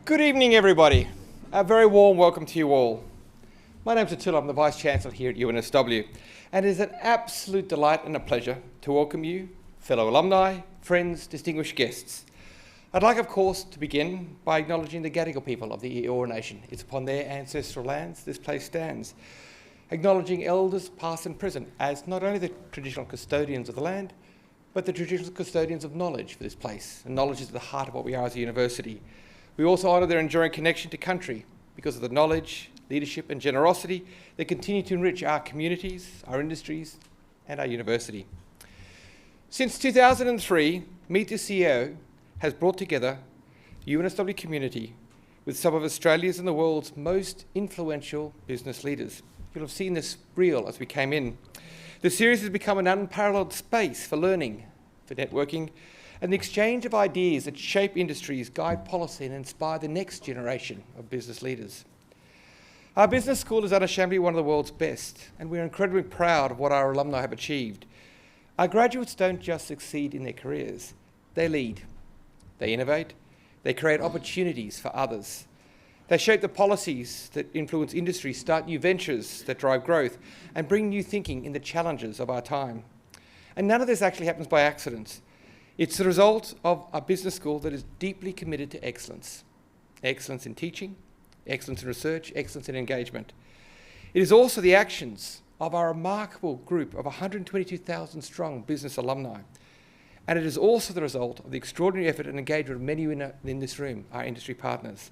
Good evening, everybody. A very warm welcome to you all. My name's Attila, I'm the Vice-Chancellor here at UNSW, and it is an absolute delight and a pleasure to welcome you, fellow alumni, friends, distinguished guests. I'd like, of course, to begin by acknowledging the Gadigal people of the Eora Nation. It's upon their ancestral lands this place stands. Acknowledging elders past and present as not only the traditional custodians of the land, but the traditional custodians of knowledge for this place, and knowledge is at the heart of what we are as a university. We also honour their enduring connection to country because of the knowledge, leadership and generosity that continue to enrich our communities, our industries and our university. Since 2003, Meet the CEO has brought together the UNSW community with some of Australia's and the world's most influential business leaders. You'll have seen this reel as we came in. The series has become an unparalleled space for learning, for networking, and the exchange of ideas that shape industries, guide policy and inspire the next generation of business leaders. Our business school is unashamedly one of the world's best, and we're incredibly proud of what our alumni have achieved. Our graduates don't just succeed in their careers, they lead, they innovate, they create opportunities for others. They shape the policies that influence industry, start new ventures that drive growth, and bring new thinking in the challenges of our time. And none of this actually happens by accident. It's the result of a business school that is deeply committed to excellence. Excellence in teaching, excellence in research, excellence in engagement. It is also the actions of our remarkable group of 122,000 strong business alumni. And it is also the result of the extraordinary effort and engagement of many in this room, our industry partners.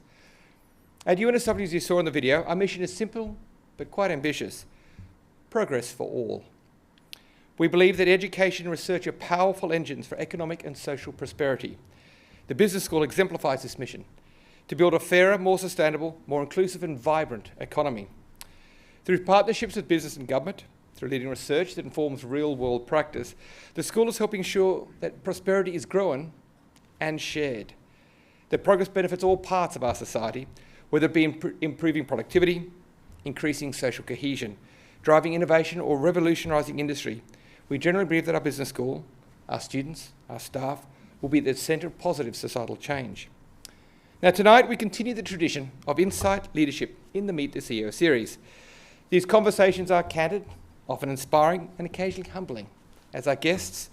At UNSW, as you saw in the video, our mission is simple but quite ambitious: progress for all. We believe that education and research are powerful engines for economic and social prosperity. The business school exemplifies this mission: to build a fairer, more sustainable, more inclusive and vibrant economy. Through partnerships with business and government, through leading research that informs real-world practice, the school is helping ensure that prosperity is grown and shared, that progress benefits all parts of our society, whether it be improving productivity, increasing social cohesion, driving innovation or revolutionising industry. We generally believe that our business school, our students, our staff, will be at the centre of positive societal change. Now tonight we continue the tradition of insight leadership in the Meet the CEO series. These conversations are candid, often inspiring and occasionally humbling, as our guests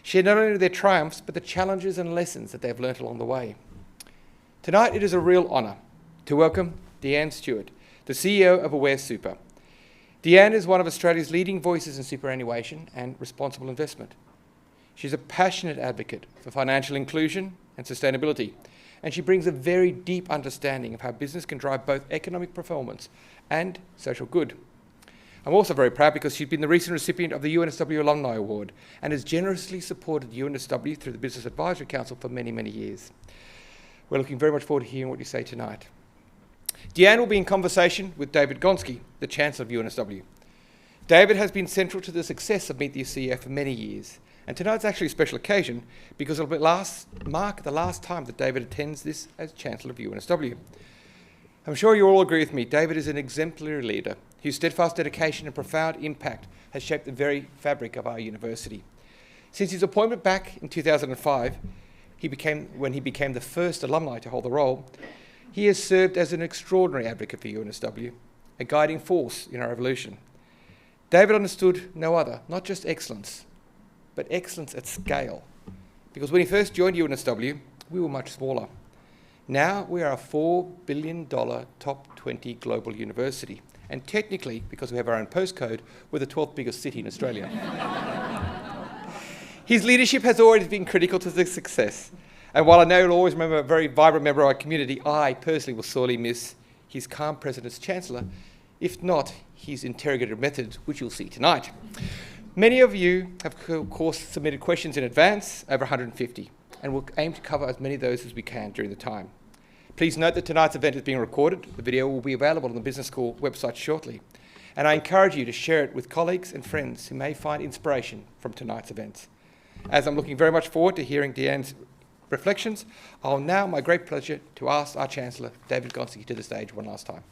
share not only their triumphs but the challenges and lessons that they've learnt along the way. Tonight it is a real honour to welcome Deanne Stewart, the CEO of Aware Super. Deanne is one of Australia's leading voices in superannuation and responsible investment. She's a passionate advocate for financial inclusion and sustainability, and she brings a very deep understanding of how business can drive both economic performance and social good. I'm also very proud because she's been the recent recipient of the UNSW Alumni Award and has generously supported UNSW through the Business Advisory Council for many, many years. We're looking very much forward to hearing what you say tonight. Deanne will be in conversation with David Gonski, the Chancellor of UNSW. David has been central to the success of Meet the CEO for many years, and tonight's actually a special occasion because it'll mark the last time that David attends this as Chancellor of UNSW. I'm sure you all agree with me, David is an exemplary leader whose steadfast dedication and profound impact has shaped the very fabric of our university. Since his appointment back in 2005, when he became the first alumni to hold the role, he has served as an extraordinary advocate for UNSW, a guiding force in our evolution. David understood no other, not just excellence, but excellence at scale. Because when he first joined UNSW, we were much smaller. Now we are a $4 billion top 20 global university. And technically, because we have our own postcode, we're the 12th biggest city in Australia. His leadership has always been critical to this success. And while I know you'll always remember a very vibrant member of our community, I personally will sorely miss his calm presence as Chancellor, if not his interrogative methods, which you'll see tonight. Many of you have, of course, submitted questions in advance, over 150. and we'll aim to cover as many of those as we can during the time. Please note that tonight's event is being recorded. The video will be available on the Business School website shortly. And I encourage you to share it with colleagues and friends who may find inspiration from tonight's events. As I'm looking very much forward to hearing Deanne's reflections, I'll now, my great pleasure, to ask our Chancellor, David Gonski, to the stage one last time.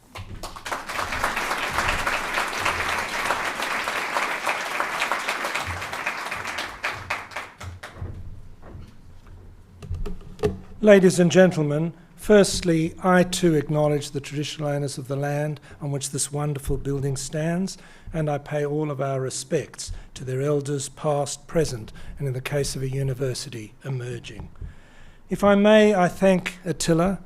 Ladies and gentlemen, firstly, I too acknowledge the traditional owners of the land on which this wonderful building stands, and I pay all of our respects to their elders past, present, and in the case of a university, emerging. If I may, I thank Attila.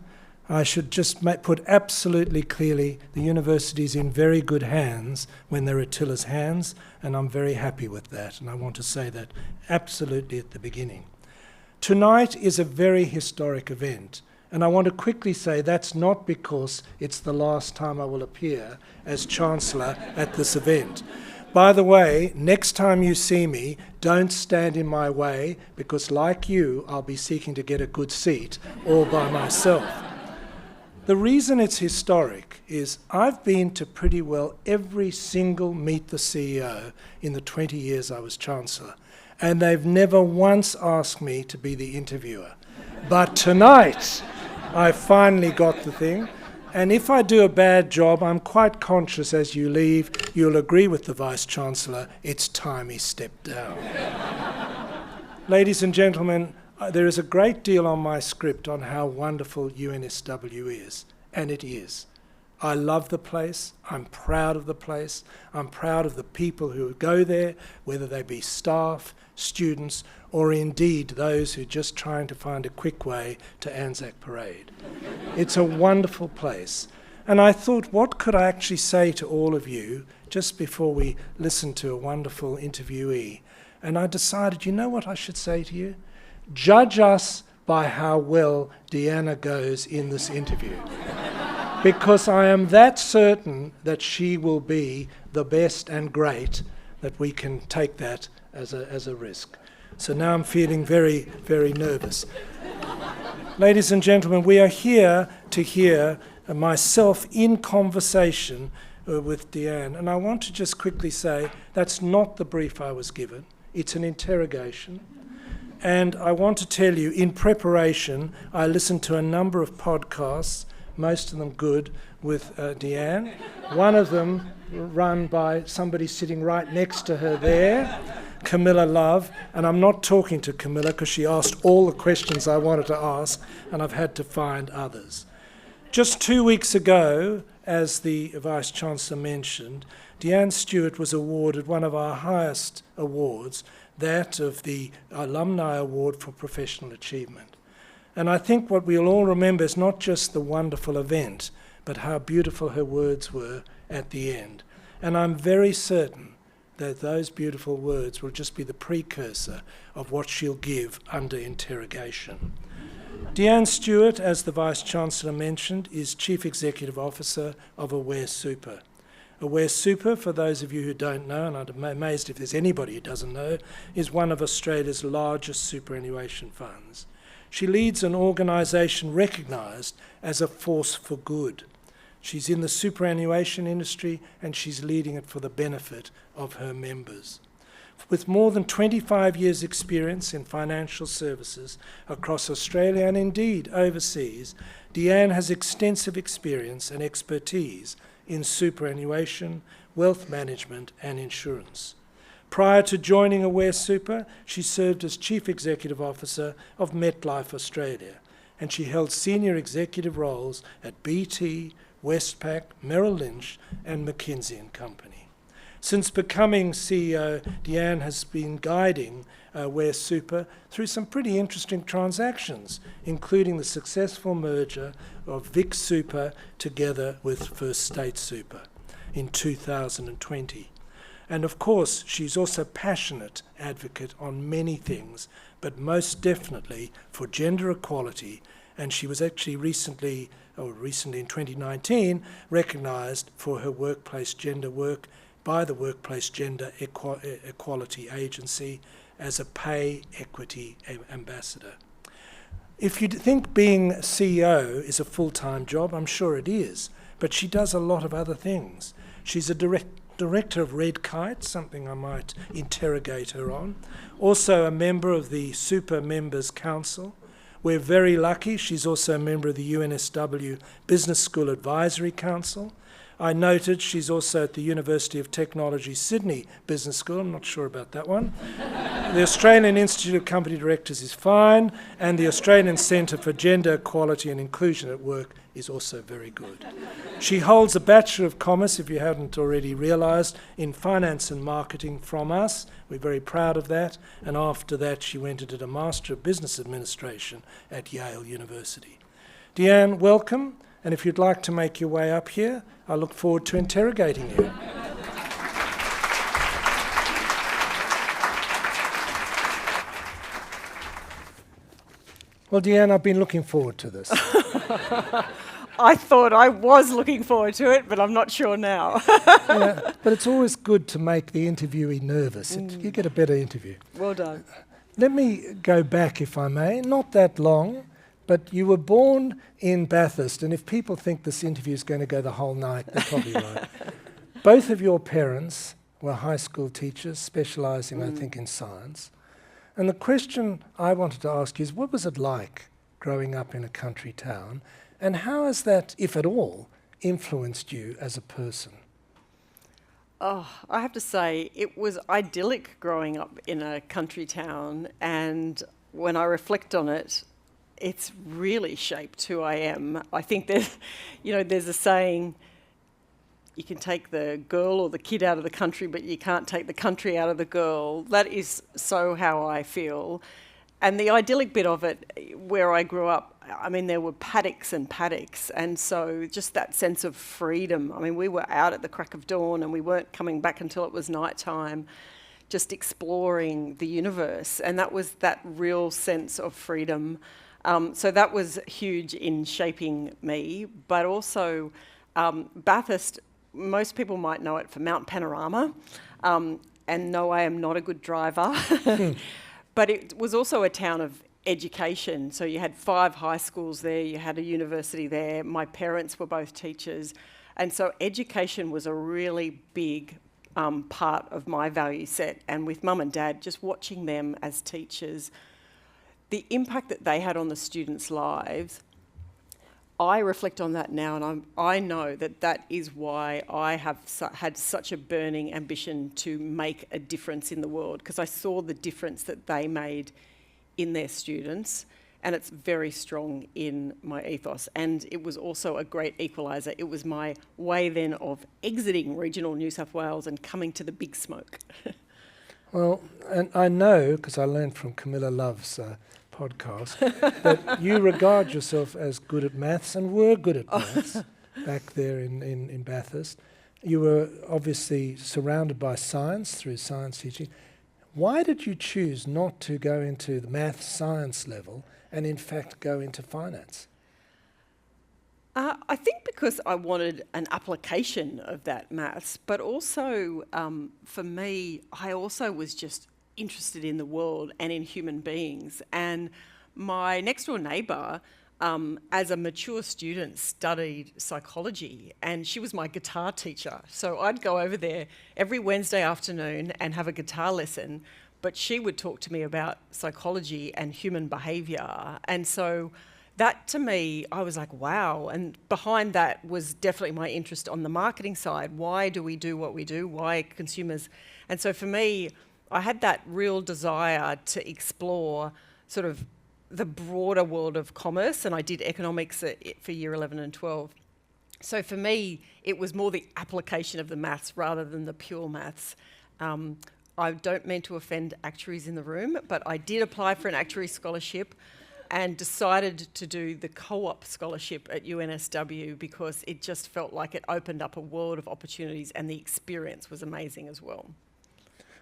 I should just put absolutely clearly the university is in very good hands when they're Attila's hands, and I'm very happy with that, and I want to say that absolutely at the beginning. Tonight is a very historic event, and I want to quickly say that's not because it's the last time I will appear as Chancellor at this event. By the way, next time you see me, don't stand in my way, because like you, I'll be seeking to get a good seat all by myself. The reason it's historic is I've been to pretty well every single Meet the CEO in the 20 years I was Chancellor, and they've never once asked me to be the interviewer. But tonight, I finally got the thing. And if I do a bad job, I'm quite conscious as you leave, you'll agree with the Vice-Chancellor, it's time he stepped down. Ladies and gentlemen, there is a great deal on my script on how wonderful UNSW is, and it is. I love the place, I'm proud of the place, I'm proud of the people who go there, whether they be staff, students, or indeed those who are just trying to find a quick way to Anzac Parade. It's a wonderful place. And I thought, what could I actually say to all of you just before we listen to a wonderful interviewee? And I decided, you know what I should say to you? Judge us by how well Deanna goes in this interview. Because I am that certain that she will be the best and great that we can take that as a risk. So now I'm feeling very, very nervous. Ladies and gentlemen, we are here to hear myself in conversation with Deanne. And I want to just quickly say that's not the brief I was given. It's an interrogation. And I want to tell you, in preparation, I listened to a number of podcasts, most of them good, with Deanne. One of them run by somebody sitting right next to her there, Camilla Love, and I'm not talking to Camilla because she asked all the questions I wanted to ask, and I've had to find others. Just 2 weeks ago, as the Vice-Chancellor mentioned, Deanne Stewart was awarded one of our highest awards, that of the Alumni Award for Professional Achievement. And I think what we'll all remember is not just the wonderful event, but how beautiful her words were at the end. And I'm very certain that those beautiful words will just be the precursor of what she'll give under interrogation. Deanne Stewart, as the Vice-Chancellor mentioned, is Chief Executive Officer of Aware Super. Aware Super, for those of you who don't know, and I'm amazed if there's anybody who doesn't know, is one of Australia's largest superannuation funds. She leads an organisation recognised as a force for good. She's in the superannuation industry and she's leading it for the benefit of her members. With more than 25 years' experience in financial services across Australia and indeed overseas, Deanne has extensive experience and expertise in superannuation, wealth management and insurance. Prior to joining Aware Super, she served as Chief Executive Officer of MetLife Australia, and she held senior executive roles at BT, Westpac, Merrill Lynch and McKinsey & Company. Since becoming CEO, Deanne has been guiding Aware Super through some pretty interesting transactions, including the successful merger of Vic Super together with First State Super in 2020. And of course, she's also a passionate advocate on many things, but most definitely for gender equality. And she was actually recently in 2019, recognised for her workplace gender work by the Workplace Gender Equality Agency as a pay equity ambassador. If you think being CEO is a full-time job, I'm sure it is, but she does a lot of other things. She's a director of Red Kite, something I might interrogate her on. Also a member of the Super Members Council. We're very lucky. She's also a member of the UNSW Business School Advisory Council. I noted she's also at the University of Technology Sydney Business School. I'm not sure about that one. The Australian Institute of Company Directors is fine, and the Australian Centre for Gender Equality and Inclusion at Work is also very good. She holds a Bachelor of Commerce, if you hadn't already realised, in Finance and Marketing from us. We're very proud of that. And after that, she went and did a Master of Business Administration at Yale University. Deanne, welcome. And if you'd like to make your way up here, I look forward to interrogating you. Well, Deanne, I've been looking forward to this. I thought I was looking forward to it, but I'm not sure now. Yeah, but it's always good to make the interviewee nervous. You get a better interview. Well done. Let me go back, if I may, not that long, but you were born in Bathurst, and if people think this interview is going to go the whole night, they're probably right. Both of your parents were high school teachers, specialising, I think, in science. And the question I wanted to ask you is, what was it like growing up in a country town, and how has that, if at all, influenced you as a person? Oh, I have to say, it was idyllic growing up in a country town, and when I reflect on it, it's really shaped who I am. I think there's a saying, you can take the girl or the kid out of the country, but you can't take the country out of the girl. That is so how I feel. And the idyllic bit of it, where I grew up, I mean, there were paddocks and paddocks, and so just that sense of freedom. I mean, we were out at the crack of dawn and we weren't coming back until it was night time, just exploring the universe, and that was that real sense of freedom. So that was huge in shaping me, but also Bathurst, most people might know it for Mount Panorama, and no, I am not a good driver, but it was also a town of education. So you had 5 high schools there, you had a university there, my parents were both teachers, and so education was a really big part of my value set. And with Mum and Dad, just watching them as teachers, the impact that they had on the students' lives, I reflect on that now, and I know that is why I have had such a burning ambition to make a difference in the world, because I saw the difference that they made in their students, and it's very strong in my ethos. And it was also a great equaliser. It was my way then of exiting regional New South Wales and coming to the big smoke. Well, and I know, because I learned from Camilla Love's podcast, that you regard yourself as good at maths and were good at maths back there in Bathurst. You were obviously surrounded by science through science teaching. Why did you choose not to go into the maths science level and in fact go into finance? I think because I wanted an application of that maths, but also for me, I also was just interested in the world and in human beings. And my next door neighbour, as a mature student, studied psychology, and she was my guitar teacher. So I'd go over there every Wednesday afternoon and have a guitar lesson, but she would talk to me about psychology and human behaviour. And so that, to me, I was like, wow. And behind that was definitely my interest on the marketing side. Why do we do what we do? Why consumers? And so for me, I had that real desire to explore sort of the broader world of commerce, and I did economics for year 11 and 12. So for me, it was more the application of the maths rather than the pure maths. I don't mean to offend actuaries in the room, but I did apply for an actuary scholarship and decided to do the co-op scholarship at UNSW because it just felt like it opened up a world of opportunities, and the experience was amazing as well.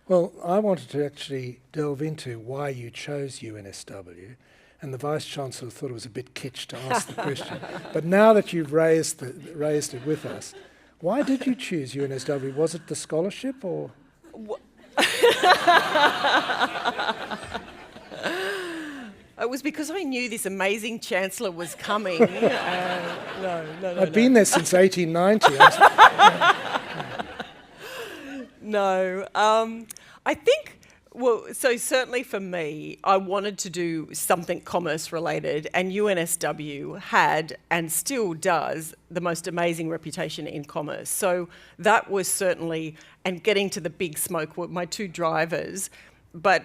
Well, I wanted to actually delve into why you chose UNSW, and the Vice-Chancellor thought it was a bit kitsch to ask the question. But now that you've raised it with us, why did you choose UNSW? Was it the scholarship or...? It was because I knew this amazing chancellor was coming. No. I've been there since 1890. No. I think, well, so certainly for me, I wanted to do something commerce related, and UNSW had and still does the most amazing reputation in commerce. So that was certainly, and getting to the big smoke were my two drivers. But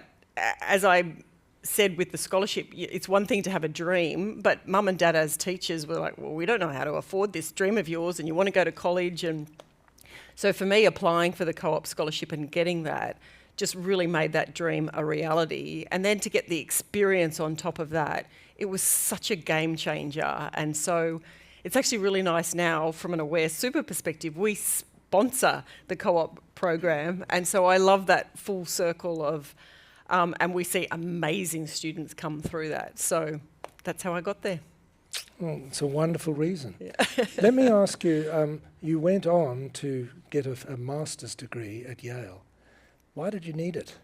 as I said with the scholarship, it's one thing to have a dream, but mum and dad as teachers were like, well, we don't know how to afford this dream of yours, and you want to go to college. And so for me, applying for the co-op scholarship and getting that just really made that dream a reality. And then to get the experience on top of that, it was such a game changer. And so it's actually really nice now from an Aware Super perspective. We sponsor the co-op program. And so I love that full circle of, and we see amazing students come through that. So that's how I got there. Well, it's a wonderful reason. Yeah. Let me ask you, you went on to get a master's degree at Yale. Why did you need it?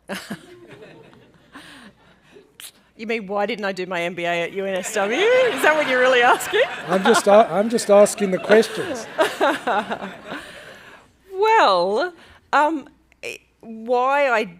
You mean, why didn't I do my MBA at UNSW? Is that what you're really asking? I'm just asking the questions. Well, why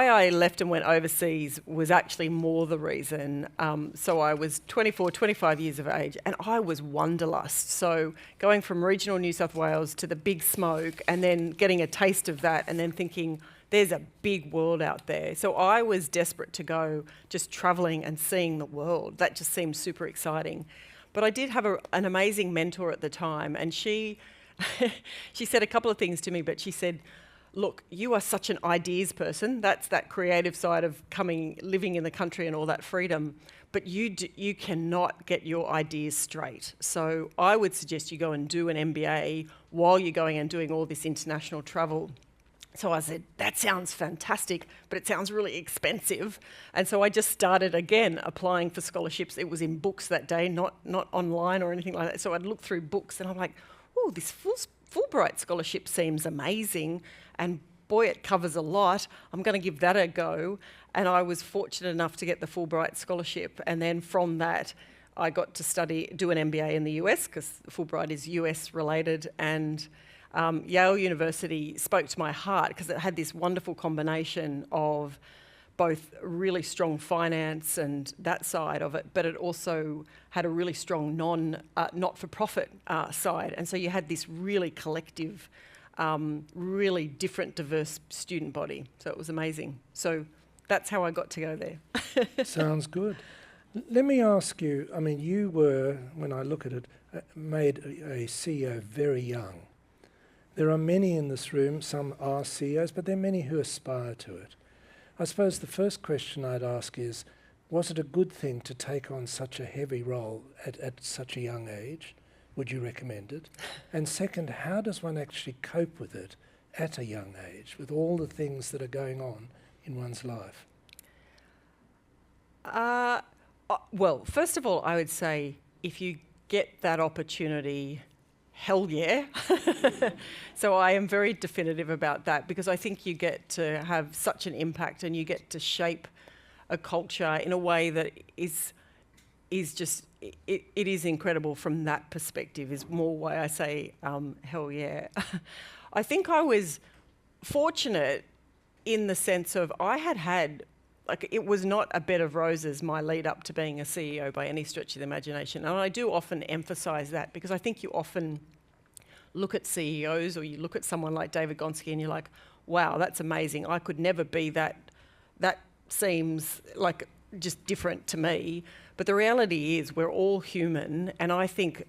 I left and went overseas was actually more the reason. So I was 24, 25 years of age, and I was wanderlust. So going from regional New South Wales to the big smoke, and then getting a taste of that, and then thinking, there's a big world out there. So I was desperate to go just travelling and seeing the world. That just seemed super exciting. But I did have an amazing mentor at the time, and she said a couple of things to me, but she said, look, you are such an ideas person. That's that creative side of living in the country and all that freedom. But you cannot get your ideas straight. So I would suggest you go and do an MBA while you're going and doing all this international travel. So I said, that sounds fantastic, but it sounds really expensive. And so I just started again applying for scholarships. It was in books that day, not online or anything like that. So I'd look through books and I'm like, oh, this Fulbright scholarship seems amazing. And boy, it covers a lot. I'm going to give that a go. And I was fortunate enough to get the Fulbright scholarship. And then from that, I got to do an MBA in the US, because Fulbright is US related. And Yale University spoke to my heart because it had this wonderful combination of both really strong finance and that side of it, but it also had a really strong not-for-profit side. And so you had this really collective, really different, diverse student body. So it was amazing. So that's how I got to go there. Sounds good. Let me ask you, I mean, you were, when I look at it, made a CEO very young. There are many in this room, some are CEOs, but there are many who aspire to it. I suppose the first question I'd ask is, was it a good thing to take on such a heavy role at such a young age? Would you recommend it? And second, how does one actually cope with it at a young age, with all the things that are going on in one's life? Well, first of all, I would say if you get that opportunity, hell yeah. So I am very definitive about that, because I think you get to have such an impact and you get to shape a culture in a way that is just, it is incredible from that perspective, is more why I say hell yeah. I think I was fortunate in the sense of I had, like, it was not a bed of roses, my lead up to being a CEO by any stretch of the imagination. And I do often emphasise that, because I think you often look at CEOs, or you look at someone like David Gonski and you're like, wow, that's amazing. I could never be that. That seems like just different to me. But the reality is we're all human, and I think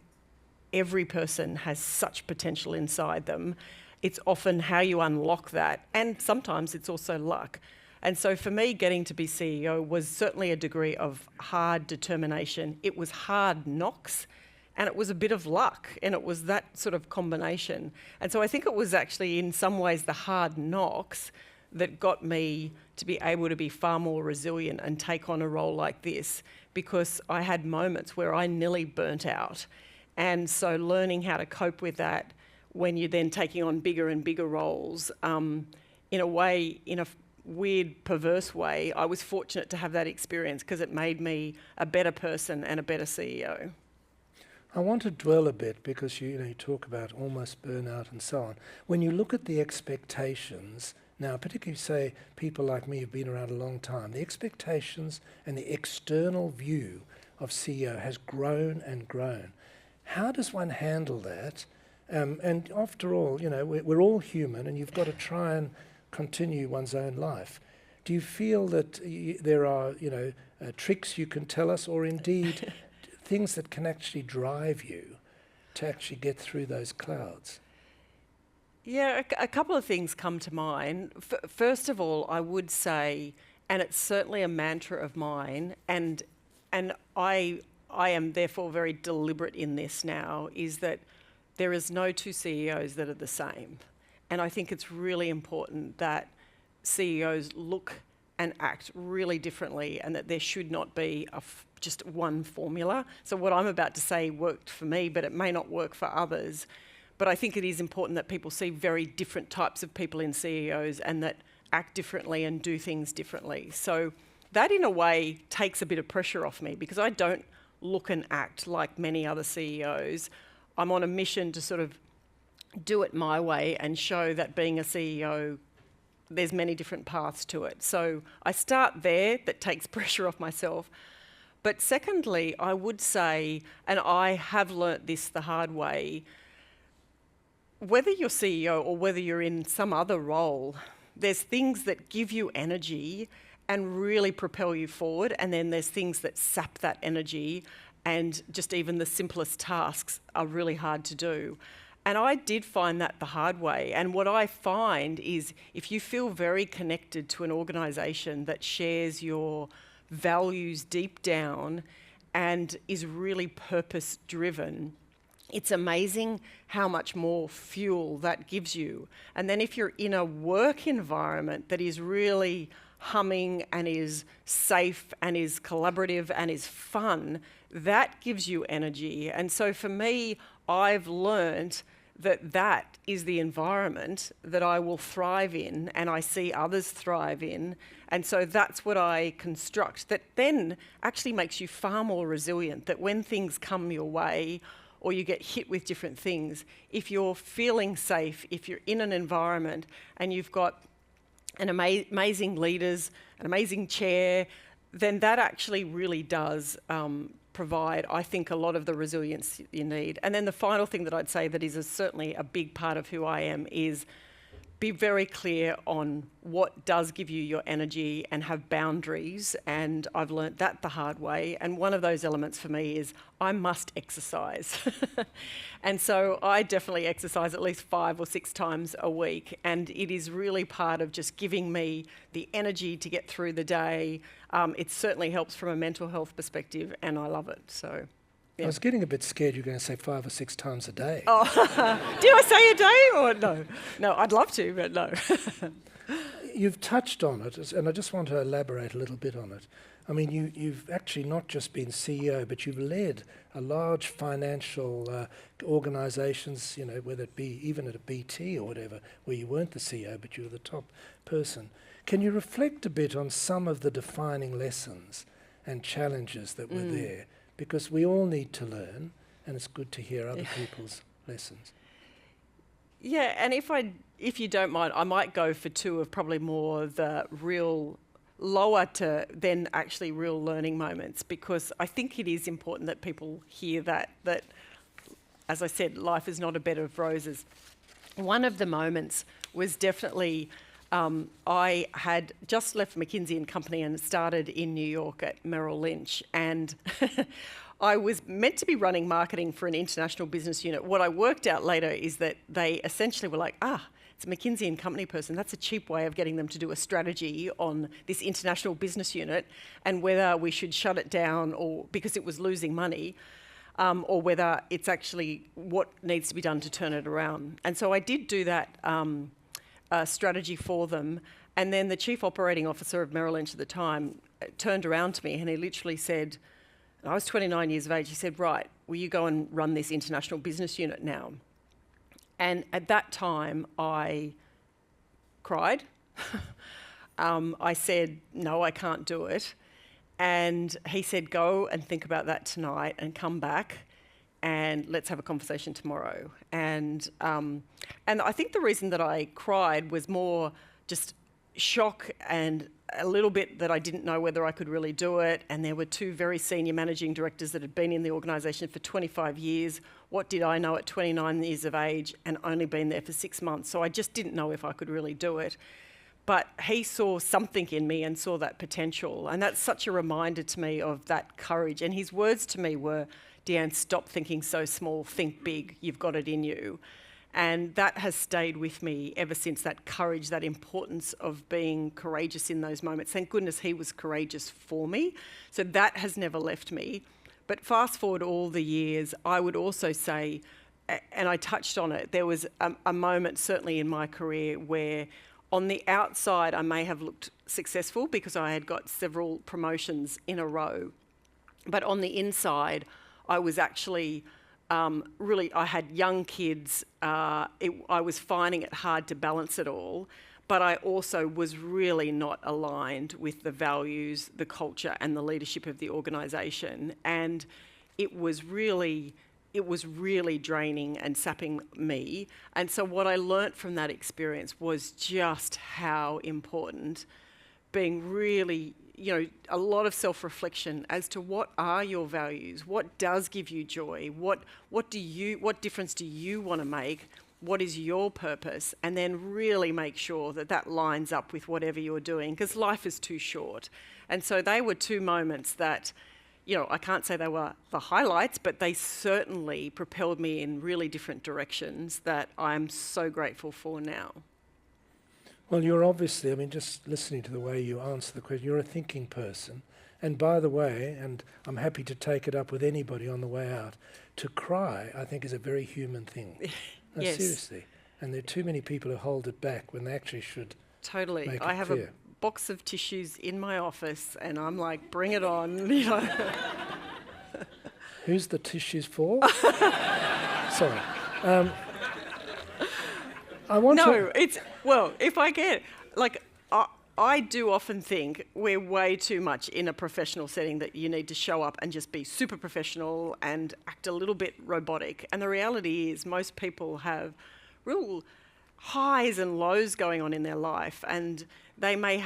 every person has such potential inside them. It's often how you unlock that, and sometimes it's also luck. And so for me, getting to be CEO was certainly a degree of hard determination. It was hard knocks, and it was a bit of luck, and it was that sort of combination. And so I think it was actually in some ways the hard knocks that got me to be able to be far more resilient and take on a role like this, because I had moments where I nearly burnt out. And so learning how to cope with that when you're then taking on bigger and bigger roles, in a way, weird, perverse way, I was fortunate to have that experience because it made me a better person and a better CEO. I want to dwell a bit because you talk about almost burnout and so on. When you look at the expectations, now particularly say people like me who've been around a long time, the expectations and the external view of CEO has grown and grown. How does one handle that? And after all, we're all human and you've got to try and continue one's own life. Do you feel that there are, tricks you can tell us, or indeed things that can actually drive you to actually get through those clouds? Yeah, a couple of things come to mind. First of all, I would say, and it's certainly a mantra of mine, and I am therefore very deliberate in this now, is that there is no two CEOs that are the same. And I think it's really important that CEOs look and act really differently, and that there should not be just one formula. So what I'm about to say worked for me, but it may not work for others. But I think it is important that people see very different types of people in CEOs and that act differently and do things differently. So that in a way takes a bit of pressure off me, because I don't look and act like many other CEOs. I'm on a mission to sort of do it my way and show that being a CEO, there's many different paths to it. So I start there, that takes pressure off myself. But secondly, I would say, and I have learnt this the hard way, whether you're CEO or whether you're in some other role, there's things that give you energy and really propel you forward, and then there's things that sap that energy, and just even the simplest tasks are really hard to do. And I did find that the hard way. And what I find is if you feel very connected to an organisation that shares your values deep down and is really purpose-driven, it's amazing how much more fuel that gives you. And then if you're in a work environment that is really humming and is safe and is collaborative and is fun, that gives you energy. And so for me, I've learnt that is the environment that I will thrive in and I see others thrive in. And so that's what I construct, that then actually makes you far more resilient, that when things come your way or you get hit with different things, if you're feeling safe, if you're in an environment and you've got an amazing leaders, an amazing chair, then that actually really does provide, I think, a lot of the resilience you need. And then the final thing that I'd say that is certainly a big part of who I am is be very clear on what does give you your energy and have boundaries. And I've learnt that the hard way. And one of those elements for me is I must exercise. And so I definitely exercise at least 5 or 6 times a week. And it is really part of just giving me the energy to get through the day. It certainly helps from a mental health perspective, and I love it. So. Yeah. I was getting a bit scared you're going to say 5 or 6 times a day. Oh, did I say a day or no? No, I'd love to, but no. You've touched on it, and I just want to elaborate a little bit on it. I mean, you've actually not just been CEO, but you've led a large financial organisations, whether it be even at a BT or whatever, where you weren't the CEO, but you were the top person. Can you reflect a bit on some of the defining lessons and challenges that were there? Because we all need to learn, and it's good to hear other people's lessons. Yeah, and if you don't mind, I might go for 2 of probably more the real lower to then actually real learning moments, because I think it is important that people hear that, as I said, life is not a bed of roses. One of the moments was definitely I had just left McKinsey & Company and started in New York at Merrill Lynch, and I was meant to be running marketing for an international business unit. What I worked out later is that they essentially were like, it's a McKinsey & Company person. That's a cheap way of getting them to do a strategy on this international business unit and whether we should shut it down or because it was losing money, or whether it's actually what needs to be done to turn it around. And so I did do that strategy for them. And then the chief operating officer of Merrill Lynch at the time turned around to me and he literally said, I was 29 years of age, he said, right, will you go and run this international business unit now? And at that time, I cried. I said, no, I can't do it. And he said, go and think about that tonight and come back and let's have a conversation tomorrow. And I think the reason that I cried was more just shock and a little bit that I didn't know whether I could really do it. And there were two very senior managing directors that had been in the organisation for 25 years. What did I know at 29 years of age and only been there for 6 months? So I just didn't know if I could really do it. But he saw something in me and saw that potential. And that's such a reminder to me of that courage. And his words to me were, Deanne, stop thinking so small, think big, you've got it in you. And that has stayed with me ever since, that courage, that importance of being courageous in those moments. Thank goodness he was courageous for me. So that has never left me. But fast forward all the years, I would also say, and I touched on it, there was a moment certainly in my career where on the outside I may have looked successful because I had got several promotions in a row. But on the inside, I was actually I had young kids. I was finding it hard to balance it all, but I also was really not aligned with the values, the culture, and the leadership of the organisation. And it was really draining and sapping me. And so what I learnt from that experience was just how important being really, a lot of self-reflection as to what are your values, what does give you joy, what difference do you want to make, what is your purpose, and then really make sure that that lines up with whatever you're doing, because life is too short. And so they were two moments that, I can't say they were the highlights, but they certainly propelled me in really different directions that I'm so grateful for now. Well, you're obviously, just listening to the way you answer the question, you're a thinking person. And by the way, and I'm happy to take it up with anybody on the way out, to cry, I think, is a very human thing. No, Yes. seriously. And there are too many people who hold it back when they actually should. Totally. Make it I have clear. a box of tissues in my office and I'm like, bring it on, Who's the tissues for? Sorry. I want to... if I get, I do often think we're way too much in a professional setting that you need to show up and just be super professional and act a little bit robotic. And the reality is most people have real highs and lows going on in their life, and they may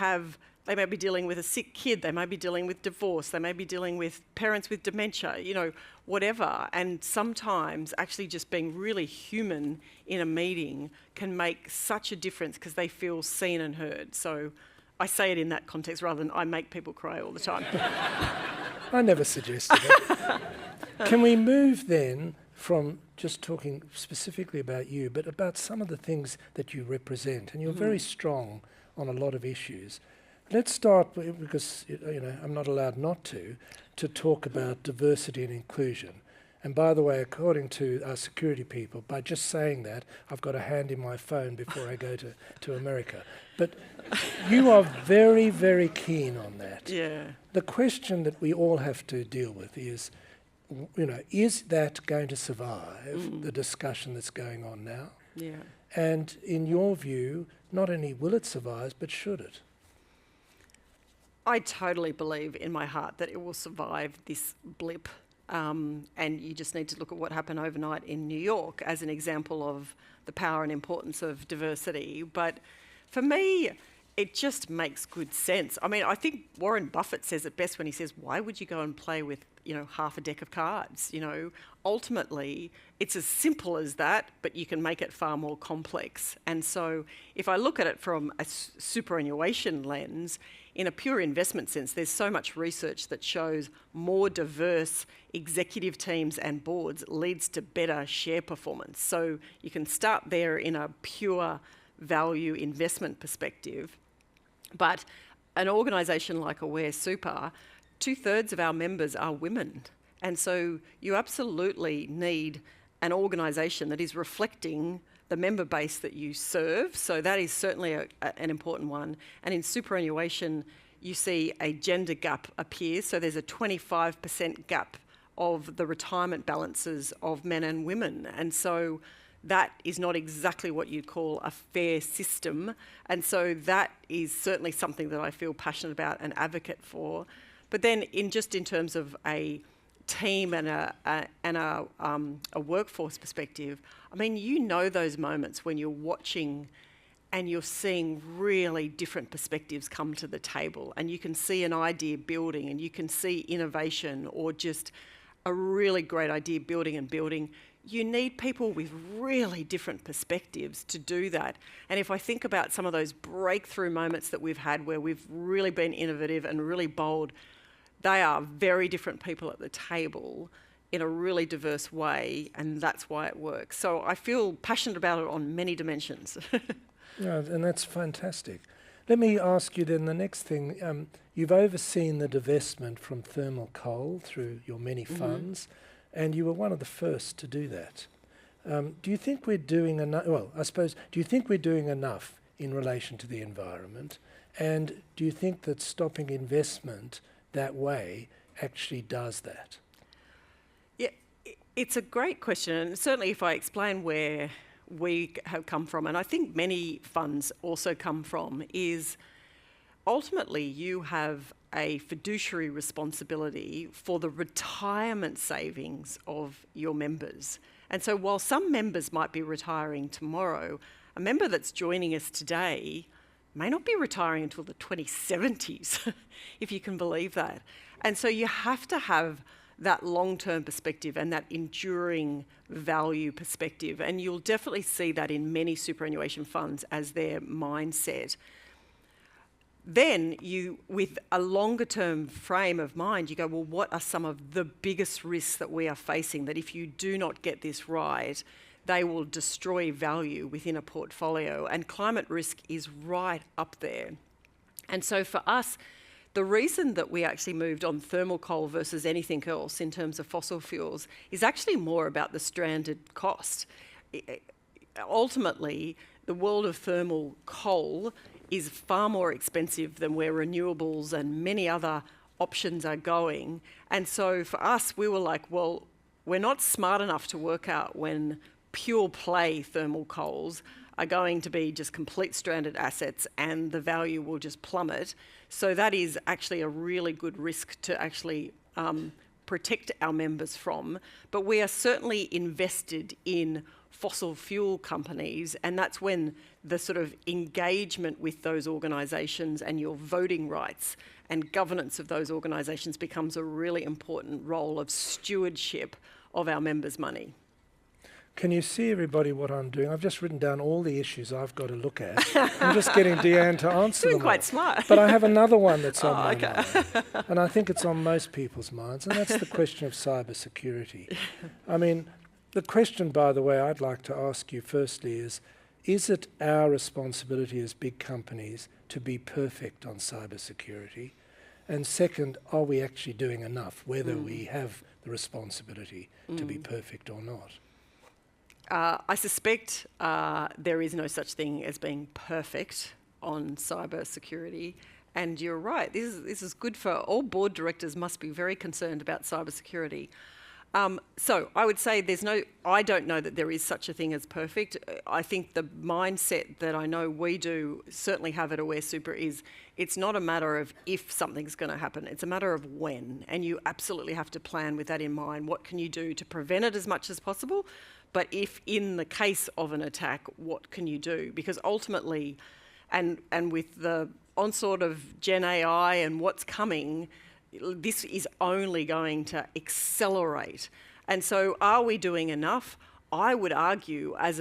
be dealing with a sick kid, they may be dealing with divorce, they may be dealing with parents with dementia, whatever. And sometimes actually just being really human in a meeting can make such a difference because they feel seen and heard. So I say it in that context rather than I make people cry all the time. I never suggested it. Can we move then from just talking specifically about you, but about some of the things that you represent? And you're very strong on a lot of issues. Let's start, because I'm not allowed not to talk about diversity and inclusion. And by the way, according to our security people, by just saying that, I've got a hand in my phone before I go to America. But you are very, very keen on that. Yeah. The question that we all have to deal with is, is that going to survive the discussion that's going on now? Yeah. And in your view, not only will it survive, but should it? I totally believe in my heart that it will survive this blip. And you just need to look at what happened overnight in New York as an example of the power and importance of diversity. But for me, it just makes good sense. I think Warren Buffett says it best when he says, why would you go and play with, half a deck of cards? Ultimately, it's as simple as that, but you can make it far more complex. And so if I look at it from a superannuation lens, in a pure investment sense, there's so much research that shows more diverse executive teams and boards leads to better share performance. So you can start there in a pure value investment perspective. But an organisation like Aware Super, 2/3 of our members are women. And so you absolutely need an organisation that is reflecting the member base that you serve. So that is certainly an important one. And in superannuation, you see a gender gap appear. So there's a 25% gap of the retirement balances of men and women. And so that is not exactly what you'd call a fair system. And so that is certainly something that I feel passionate about and advocate for. But then in terms of a team and a workforce perspective, I mean, you know those moments when you're watching and you're seeing really different perspectives come to the table, and you can see an idea building, and you can see innovation or just a really great idea building and building. You need people with really different perspectives to do that. And if I think about some of those breakthrough moments that we've had where we've really been innovative and really bold, they are very different people at the table in a really diverse way, and that's why it works. So I feel passionate about it on many dimensions. Yeah, and that's fantastic. Let me ask you then the next thing. You've overseen the divestment from thermal coal through your many funds, and you were one of the first to do that. Do you think we're doing enough? Well, I suppose, do you think we're doing enough in relation to the environment? And do you think that stopping investment that way actually does that? Yeah, it's a great question, and certainly if I explain where we have come from, and I think many funds also come from, is ultimately you have a fiduciary responsibility for the retirement savings of your members. And so while some members might be retiring tomorrow, a member that's joining us today may not be retiring until the 2070s, if you can believe that. And so you have to have that long-term perspective and that enduring value perspective. And you'll definitely see that in many superannuation funds as their mindset. Then you, with a longer-term frame of mind, you go, well, what are some of the biggest risks that we are facing that if you do not get this right, they will destroy value within a portfolio? And climate risk is right up there. And so for us, the reason that we actually moved on thermal coal versus anything else in terms of fossil fuels is actually more about the stranded cost. Ultimately, the world of thermal coal is far more expensive than where renewables and many other options are going. And so for us, we were like, well, we're not smart enough to work out when pure play thermal coals are going to be just complete stranded assets and the value will just plummet. So that is actually a really good risk to actually protect our members from. But we are certainly invested in fossil fuel companies, and that's when the sort of engagement with those organisations and your voting rights and governance of those organisations becomes a really important role of stewardship of our members' money. Can you see, everybody, what I'm doing? I've just written down all the issues I've got to look at. I'm just getting Deanne to answer them. Doing quite all. smart. But I have another one that's on my mind, and I think it's on most people's minds, and that's the question of cyber security. I mean, the question, by the way, I'd like to ask you firstly is it our responsibility as big companies to be perfect on cyber security? And second, are we actually doing enough, whether we have the responsibility to be perfect or not? I suspect there is no such thing as being perfect on cyber security. And you're right, this is good for all board directors must be very concerned about cyber security. So I would say I don't know that there is such a thing as perfect. I think the mindset that I know we do certainly have at Aware Super is it's not a matter of if something's going to happen, it's a matter of when. And you absolutely have to plan with that in mind. What can you do to prevent it as much as possible? But if in the case of an attack, what can you do? Because ultimately, and with the onslaught of Gen AI and what's coming, this is only going to accelerate. And so are we doing enough? I would argue as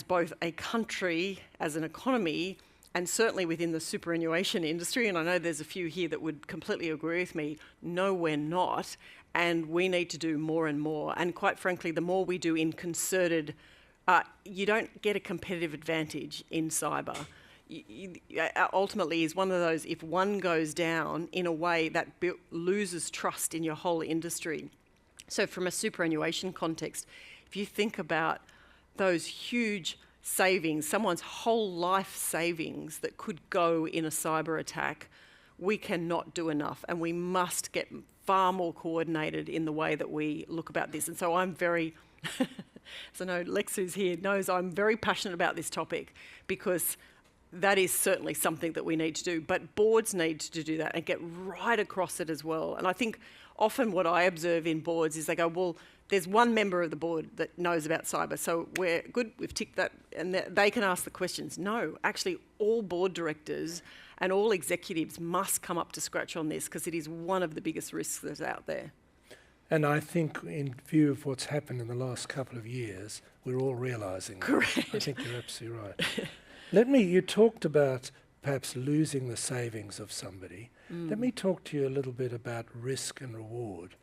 both a country, as an economy, and certainly within the superannuation industry, and I know there's a few here that would completely agree with me, no, we're not. And we need to do more and more. And quite frankly, the more we do in concerted, you don't get a competitive advantage in cyber. Ultimately is one of those, if one goes down in a way that loses trust in your whole industry. So from a superannuation context, if you think about those huge savings, someone's whole life savings that could go in a cyber attack, we cannot do enough, and we must get far more coordinated in the way that we look about this. And so I'm very So no, Lex, who's here, knows I'm very passionate about this topic because that is certainly something that we need to do. But boards need to do that and get right across it as well. And I think often what I observe in boards is they go, well, there's one member of the board that knows about cyber, so we're good, we've ticked that, and they can ask the questions. No, actually all board directors and all executives must come up to scratch on this because it is one of the biggest risks that's out there. And I think in view of what's happened in the last couple of years, we're all realising that. Correct. I think you're absolutely right. You talked about perhaps losing the savings of somebody. Let me talk to you a little bit about risk and reward.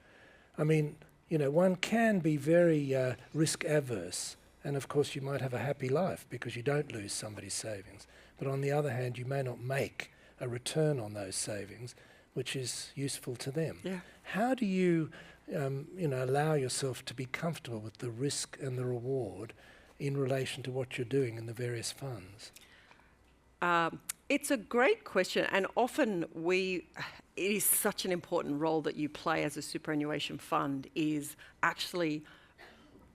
I mean, one can be very risk averse, and of course you might have a happy life because you don't lose somebody's savings. But on the other hand, you may not make a return on those savings, which is useful to them. Yeah. How do you, allow yourself to be comfortable with the risk and the reward in relation to what you're doing in the various funds? It's a great question, and often it is such an important role that you play as a superannuation fund is actually,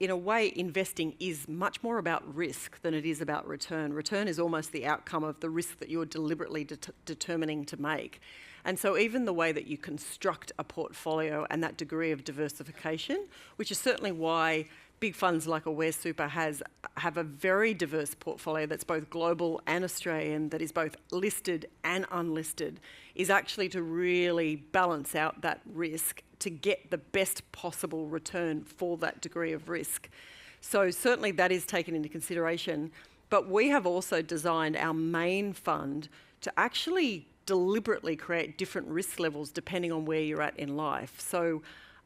in a way, investing is much more about risk than it is about return. Return is almost the outcome of the risk that you're deliberately determining to make. And so even the way that you construct a portfolio and that degree of diversification, which is certainly why big funds like Aware Super have a very diverse portfolio that's both global and Australian, that is both listed and unlisted, is actually to really balance out that risk to get the best possible return for that degree of risk. So certainly that is taken into consideration. But we have also designed our main fund to actually deliberately create different risk levels depending on where you're at in life. So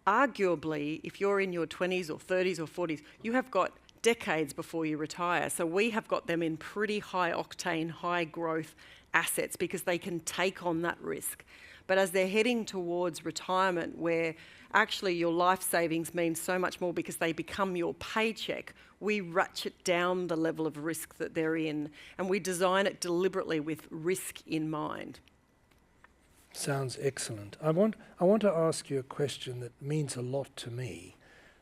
arguably, if you're in your 20s or 30s or 40s, you have got decades before you retire. So we have got them in pretty high octane, high growth assets because they can take on that risk. But as they're heading towards retirement, where actually your life savings mean so much more because they become your paycheck, we ratchet down the level of risk that they're in, and we design it deliberately with risk in mind. Sounds excellent. I want to ask you a question that means a lot to me.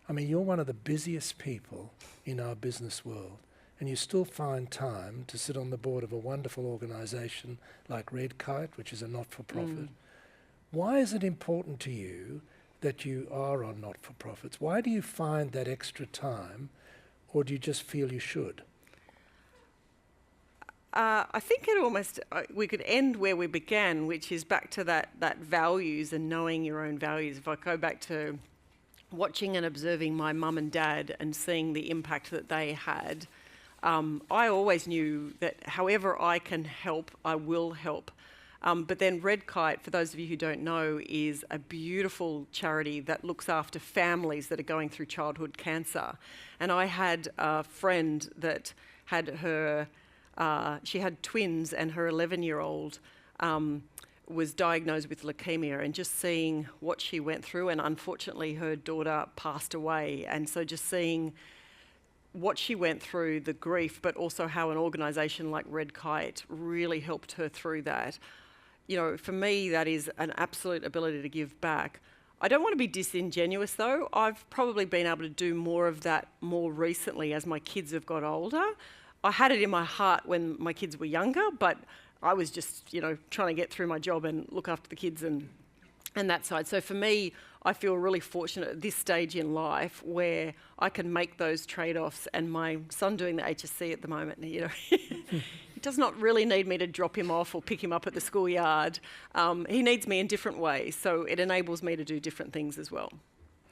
I mean, you're one of the busiest people in our business world, and you still find time to sit on the board of a wonderful organisation like Red Kite, which is a not-for-profit. Why is it important to you that you are on not-for-profits? Why do you find that extra time, or do you just feel you should? I think we could end where we began, which is back to that values and knowing your own values. If I go back to watching and observing my mum and dad and seeing the impact that they had, I always knew that however I can help, I will help. But then Red Kite, for those of you who don't know, is a beautiful charity that looks after families that are going through childhood cancer. And I had a friend that had she had twins, and her 11-year-old was diagnosed with leukemia, and just seeing what she went through, and unfortunately her daughter passed away. And so just seeing what she went through, the grief, but also how an organisation like Red Kite really helped her through that. For me, that is an absolute ability to give back. I don't want to be disingenuous though. I've probably been able to do more of that more recently as my kids have got older. I had it in my heart when my kids were younger, but I was just, trying to get through my job and look after the kids and that side. So for me, I feel really fortunate at this stage in life where I can make those trade-offs, and my son doing the HSC at the moment, he does not really need me to drop him off or pick him up at the schoolyard. He needs me in different ways, so it enables me to do different things as well.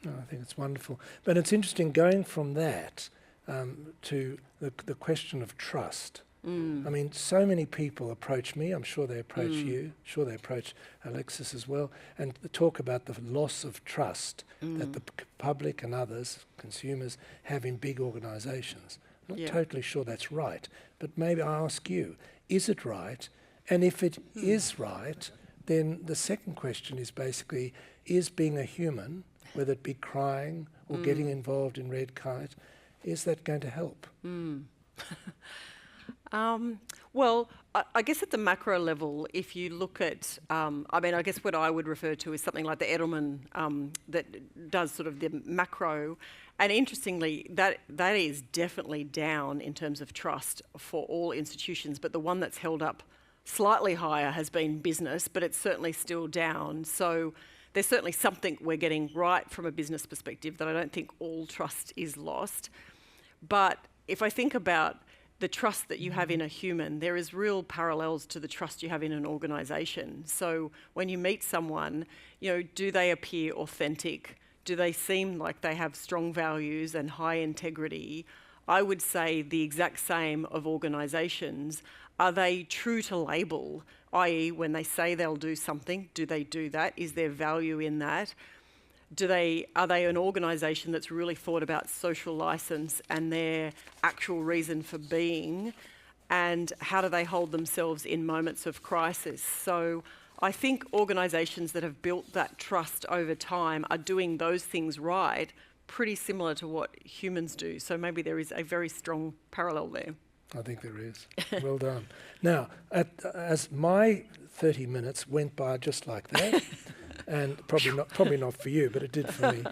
Oh, I think it's wonderful. But it's interesting going from that to the question of trust. I mean, so many people approach me, I'm sure they approach you, I'm sure they approach Alexis as well, and talk about the loss of trust that the public and others, consumers, have in big organisations. I'm not totally sure that's right, but maybe I ask you, is it right? And if it is right, then the second question is basically, is being a human, whether it be crying or getting involved in Red Kite, is that going to help? Well, I guess at the macro level, if you look at, I guess what I would refer to is something like the Edelman that does sort of the macro. And interestingly, that is definitely down in terms of trust for all institutions, but the one that's held up slightly higher has been business, but it's certainly still down. So there's certainly something we're getting right from a business perspective, that I don't think all trust is lost. But if I think about the trust that you have in a human, there is real parallels to the trust you have in an organisation. So when you meet someone, do they appear authentic? Do they seem like they have strong values and high integrity? I would say the exact same of organisations. Are they true to label, i.e. when they say they'll do something, do they do that? Is there value in that? Are they an organisation that's really thought about social licence and their actual reason for being? And how do they hold themselves in moments of crisis? So I think organisations that have built that trust over time are doing those things right, pretty similar to what humans do. So maybe there is a very strong parallel there. I think there is. Well done. Now, as my 30 minutes went by just like that, and probably not for you, but it did for me.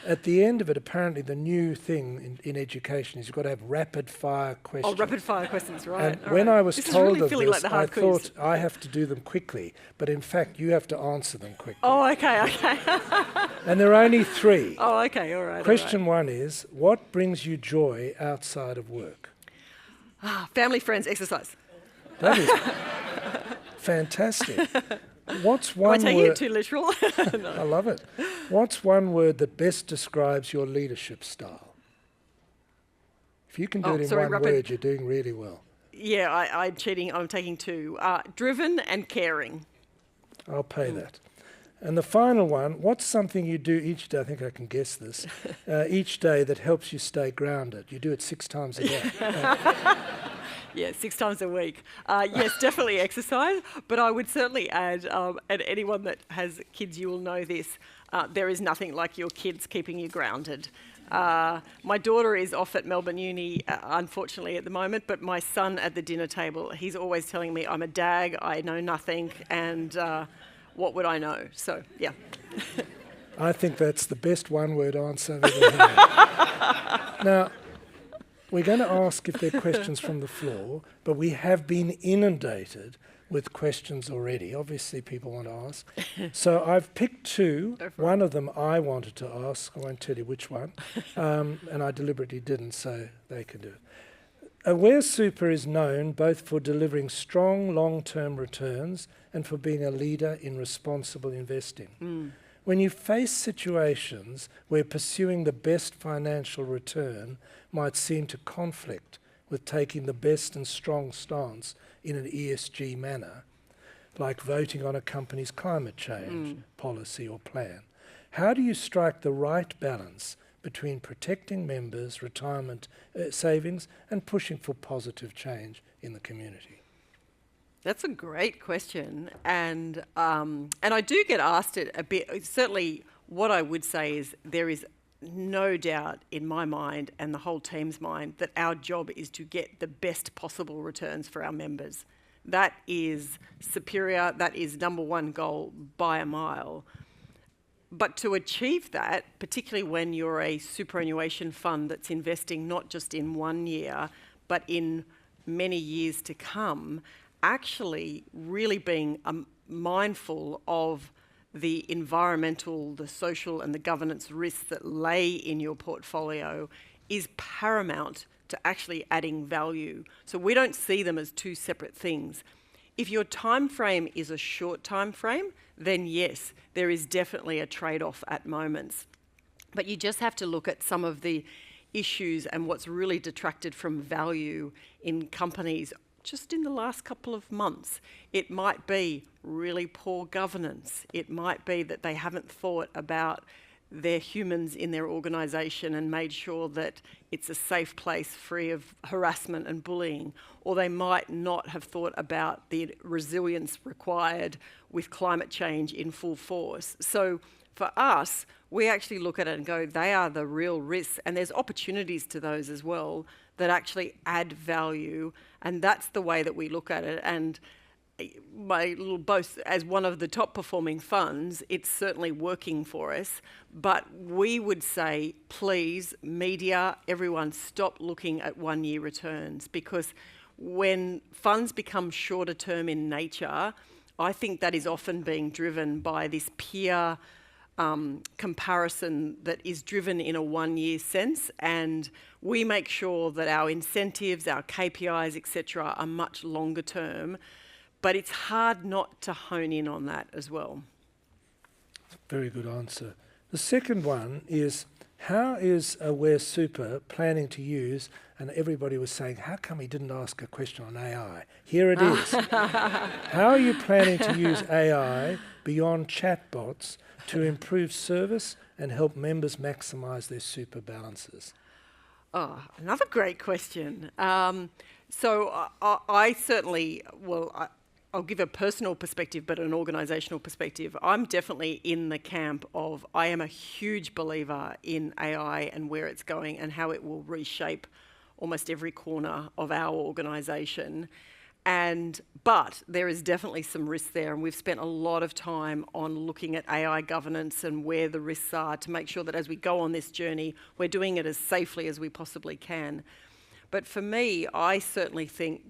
At the end of it, apparently the new thing in education is you've got to have rapid fire questions. Oh, rapid fire questions, right. And when I was told of this, like I thought I have to do them quickly, but in fact you have to answer them quickly. Oh, okay. And there are only 3. Oh, okay, all right. Question 1 is, what brings you joy outside of work? Family, friends, exercise. That is fantastic. What's one Am I taking word? it too literal? No. I love it. What's one word that best describes your leadership style? If you can do it in one word, you're doing really well. Yeah, I'm cheating. I'm taking 2. Driven and caring. I'll pay that. And the final one, what's something you do each day, I think I can guess this, each day that helps you stay grounded? You do it 6 times a day. Yeah, 6 times a week. Yes, definitely exercise, but I would certainly add, and anyone that has kids, you will know this, there is nothing like your kids keeping you grounded. My daughter is off at Melbourne Uni, unfortunately, at the moment, but my son at the dinner table, he's always telling me I'm a dag, I know nothing, and what would I know? So, yeah. I think that's the best one-word answer I've ever heard. Now, we're going to ask if there are questions from the floor, but we have been inundated with questions already. Obviously, people want to ask. So I've picked 2. One of them I wanted to ask. I won't tell you which one. And I deliberately didn't, so they can do it. Aware Super is known both for delivering strong long-term returns and for being a leader in responsible investing. When you face situations where pursuing the best financial return might seem to conflict with taking the best and strong stance in an ESG manner, like voting on a company's climate change policy or plan, how do you strike the right balance between protecting members' retirement savings and pushing for positive change in the community? That's a great question, and I do get asked it a bit. Certainly, what I would say is there is no doubt in my mind and the whole team's mind that our job is to get the best possible returns for our members. That is superior. That is number one goal by a mile. But to achieve that, particularly when you're a superannuation fund that's investing not just in 1 year, but in many years to come, actually really being mindful of the environmental, the social and the governance risks that lay in your portfolio is paramount to actually adding value. So we don't see them as 2 separate things. If your time frame is a short time frame, then yes, there is definitely a trade-off at moments. But you just have to look at some of the issues and what's really detracted from value in companies just in the last couple of months. It might be really poor governance. It might be that they haven't thought about their humans in their organisation and made sure that it's a safe place free of harassment and bullying. Or they might not have thought about the resilience required with climate change in full force. So For us, we actually look at it and go, they are the real risks, and there's opportunities to those as well that actually add value, and that's the way that we look at it. And my little boast, as one of the top performing funds, it's certainly working for us. But we would say, please, media, everyone, stop looking at 1 year returns, because when funds become shorter term in nature, I think that is often being driven by this peer comparison that is driven in a 1 year sense, and we make sure that our incentives, our KPIs, etc., are much longer term. But it's hard not to hone in on that as well. Very good answer. The second one is, how is Aware Super planning to use, and everybody was saying, how come he didn't ask a question on AI? Here it is. How are you planning to use AI beyond chatbots to improve service and help members maximise their super balances? Oh, another great question. So I certainly, I'll give a personal perspective, but an organisational perspective. I'm definitely in the camp of, I am a huge believer in AI and where it's going and how it will reshape almost every corner of our organisation. But there is definitely some risk there, and we've spent a lot of time on looking at AI governance and where the risks are to make sure that as we go on this journey, we're doing it as safely as we possibly can. But for me, I certainly think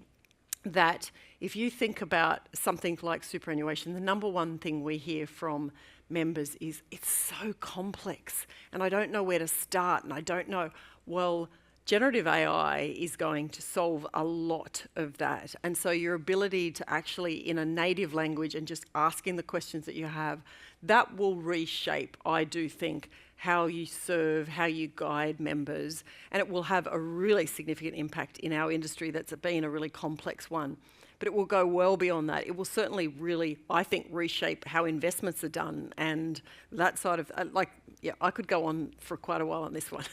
that if you think about something like superannuation, the number one thing we hear from members is, it's so complex and I don't know where to start and I don't know. Well, generative AI is going to solve a lot of that. And so your ability to actually, in a native language and just asking the questions that you have, that will reshape, I do think, how you serve, how you guide members, and it will have a really significant impact in our industry that's been a really complex one. But it will go well beyond that. It will certainly really, I think, reshape how investments are done and that side of, I could go on for quite a while on this one.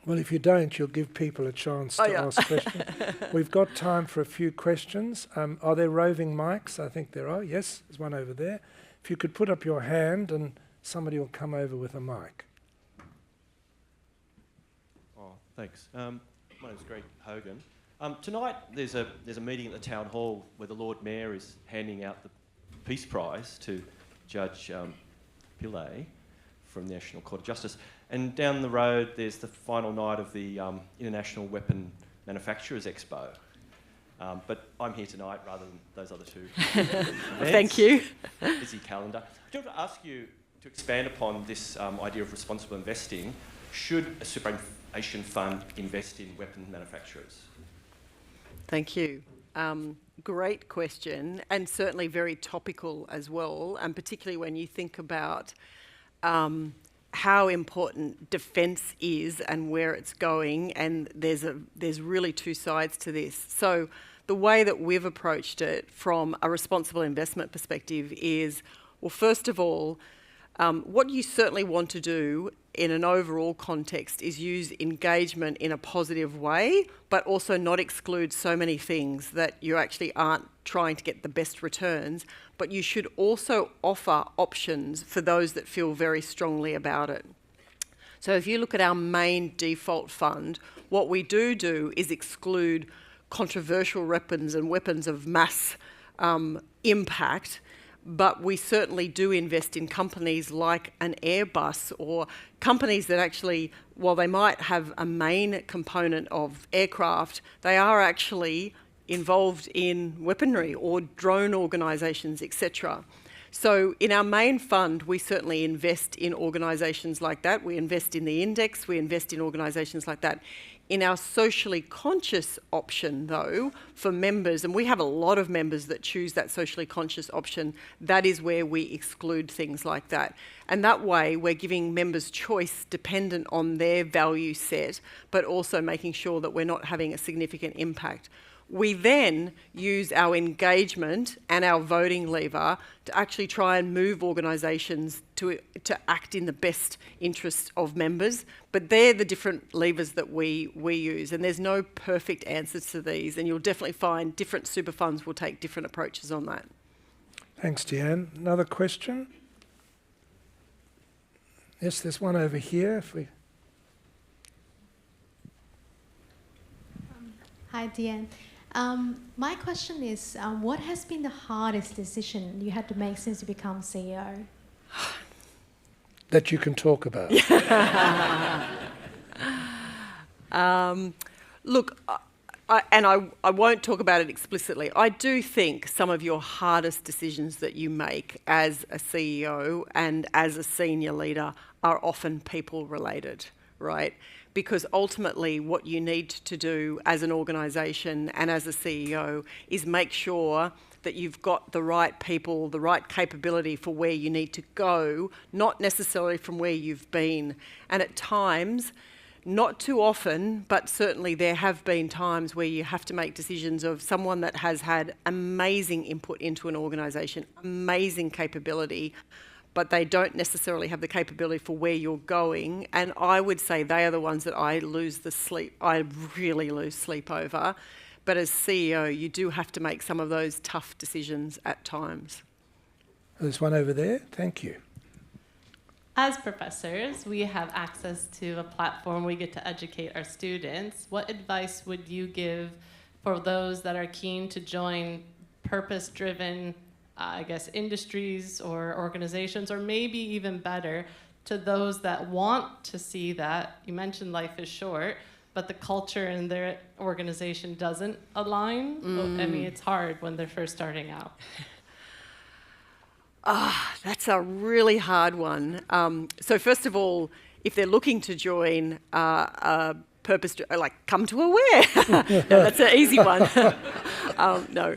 Well, if you don't, you'll give people a chance to ask questions. We've got time for a few questions. Are there roving mics? I think there are. Yes, there's one over there. If you could put up your hand and somebody will come over with a mic. Oh, thanks. My name's Greg Hogan. Tonight there's a meeting at the Town Hall where the Lord Mayor is handing out the Peace Prize to Judge Pillay from the National Court of Justice. And down the road there's the final night of the International Weapon Manufacturers Expo. But I'm here tonight rather than those other two events. Thank you. Busy calendar. I do want to ask you to expand upon this idea of responsible investing. Should a superannuation fund invest in weapon manufacturers? Thank you. Great question, and certainly very topical as well, and particularly when you think about how important defence is and where it's going, and there's really two sides to this. So the way that we've approached it from a responsible investment perspective is, well, first of all, what you certainly want to do in an overall context is use engagement in a positive way, but also not exclude so many things that you actually aren't trying to get the best returns. But you should also offer options for those that feel very strongly about it. So if you look at our main default fund, what we do is exclude controversial weapons and weapons of mass impact. But we certainly do invest in companies like an Airbus or companies that actually, while they might have a main component of aircraft, they are actually involved in weaponry or drone organisations, etc. So in our main fund, we certainly invest in organisations like that. We invest in the index, we invest in organisations like that. In our socially conscious option, though, for members, and we have a lot of members that choose that socially conscious option, that is where we exclude things like that. And that way, we're giving members choice dependent on their value set, but also making sure that we're not having a significant impact. We then use our engagement and our voting lever to actually try and move organisations to act in the best interest of members. But they're the different levers that we use, and there's no perfect answers to these, and you'll definitely find different super funds will take different approaches on that. Thanks, Deanne. Another question? Yes, there's one over here. If we... Hi, Deanne. My question is, what has been the hardest decision you had to make since you become CEO? That you can talk about. Look, I won't talk about it explicitly. I do think some of your hardest decisions that you make as a CEO and as a senior leader are often people related, right? Because ultimately what you need to do as an organisation and as a CEO is make sure that you've got the right people, the right capability for where you need to go, not necessarily from where you've been. And at times, not too often, but certainly there have been times where you have to make decisions of someone that has had amazing input into an organisation, amazing capability, but they don't necessarily have the capability for where you're going. And I would say they are the ones that I really lose sleep over. But as CEO, you do have to make some of those tough decisions at times. There's one over there. Thank you. As professors, we have access to a platform. We get to educate our students. What advice would you give for those that are keen to join purpose-driven, industries or organizations, or maybe even better, to those that want to see that? You mentioned life is short, but the culture in their organization doesn't align. I mean, it's hard when they're first starting out. That's a really hard one. So first of all, if they're looking to join a purpose, come to Aware. No, that's an easy one. No,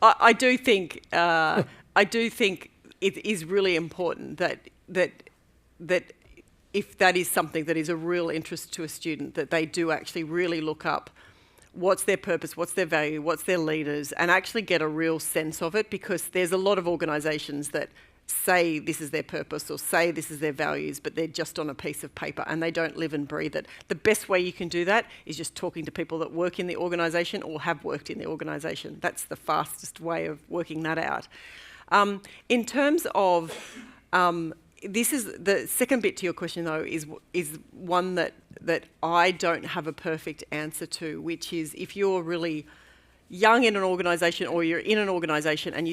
I do think it is really important that if that is something that is a real interest to a student, that they do actually really look up what's their purpose, what's their value, what's their leaders, and actually get a real sense of it, because there's a lot of organisations that say this is their purpose or say this is their values, but they're just on a piece of paper and they don't live and breathe it. The best way you can do that is just talking to people that work in the organisation or have worked in the organisation. That's the fastest way of working that out. In terms of this is the second bit to your question, though, is one that I don't have a perfect answer to, which is if you're really young in an organisation or you're in an organisation and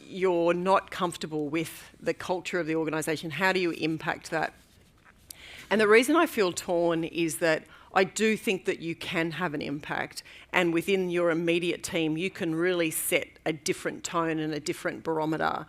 you're not comfortable with the culture of the organisation, how do you impact that? And the reason I feel torn is that I do think that you can have an impact, and within your immediate team you can really set a different tone and a different barometer.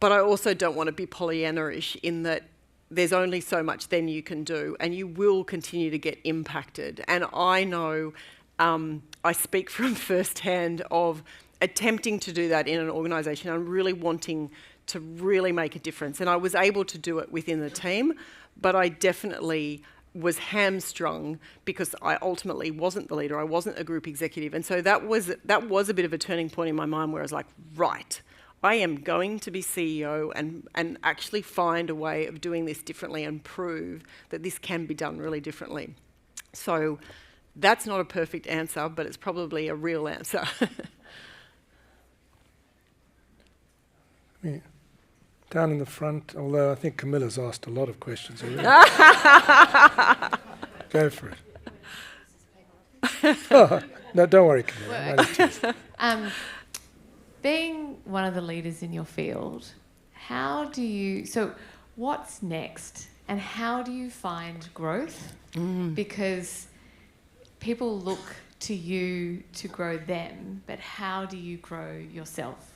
But I also don't want to be Pollyanna-ish in that there's only so much then you can do, and you will continue to get impacted. And I know, I speak from firsthand of attempting to do that in an organisation and really wanting to really make a difference. And I was able to do it within the team, but I definitely was hamstrung because I ultimately wasn't the leader. I wasn't a group executive. And so that was a bit of a turning point in my mind where I was like, right, I am going to be CEO and actually find a way of doing this differently and prove that this can be done really differently. So that's not a perfect answer, but it's probably a real answer. Yeah. Down in the front, although I think Camilla's asked a lot of questions already. Go for it. Oh, no, don't worry, Camilla. Being one of the leaders in your field, what's next and how do you find growth? Because people look to you to grow them, but how do you grow yourself?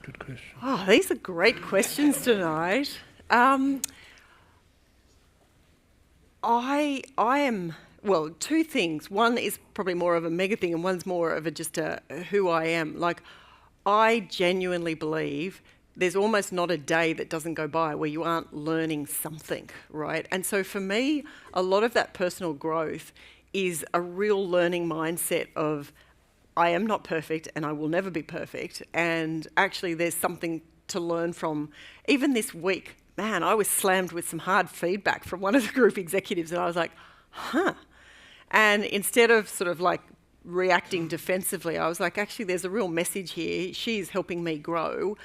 Good question. Oh, these are great questions tonight. I am, well, two things. One is probably more of a mega thing and one's more of just who I am. Like, I genuinely believe there's almost not a day that doesn't go by where you aren't learning something, right? And so for me, a lot of that personal growth is a real learning mindset of I am not perfect and I will never be perfect. And actually there's something to learn from. Even this week, man, I was slammed with some hard feedback from one of the group executives and I was like, huh. And instead of sort of like reacting defensively, I was like, actually there's a real message here. She's helping me grow.